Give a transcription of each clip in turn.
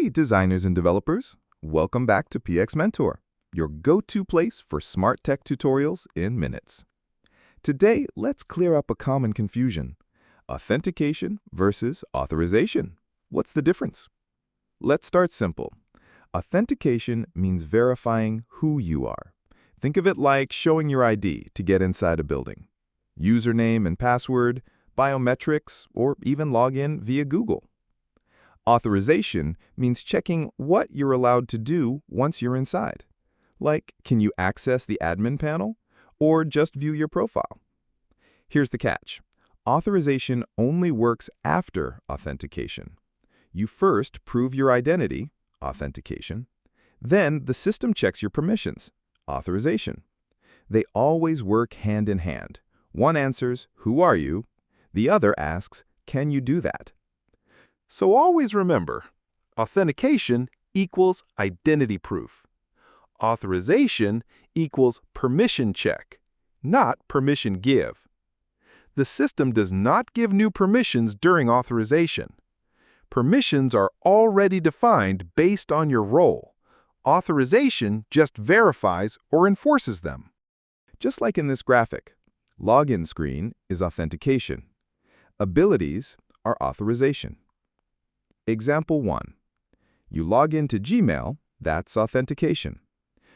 Hey designers and developers, welcome back to PX Mentor, your go-to place for smart tech tutorials in minutes. Today, let's clear up a common confusion. Authentication versus authorization. What's the difference? Let's start simple. Authentication means verifying who you are. Think of it like showing your ID to get inside a building. Username and password, biometrics, or even log in via Google. Authorization means checking what you're allowed to do once you're inside. Like, can you access the admin panel or just view your profile? Here's the catch. Authorization only works after authentication. You first prove your identity, authentication. Then the system checks your permissions, authorization. They always work hand in hand. One answers, "Who are you?" The other asks, "Can you do that?" So always remember, authentication equals identity proof. Authorization equals permission check, not permission give. The system does not give new permissions during authorization. Permissions are already defined based on your role. Authorization just verifies or enforces them. Just like in this graphic, login screen is authentication. Abilities are authorization. Example 1. You log into Gmail, that's authentication.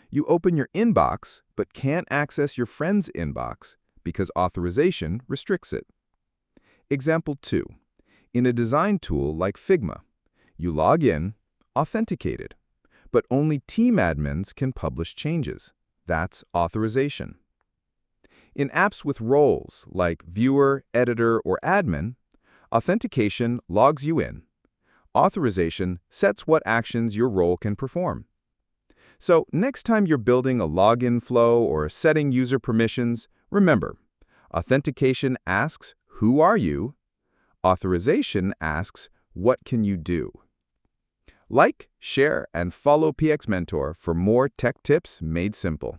You open your inbox, but can't access your friend's inbox because authorization restricts it. Example 2. In a design tool like Figma, you log in, authenticated, but only team admins can publish changes. That's authorization. In apps with roles like viewer, editor, or admin, authentication logs you in. Authorization sets what actions your role can perform. So next time you're building a login flow or setting user permissions, remember, authentication asks, "Who are you?" Authorization asks, "What can you do?" Like, share, and follow PX Mentor for more tech tips made simple.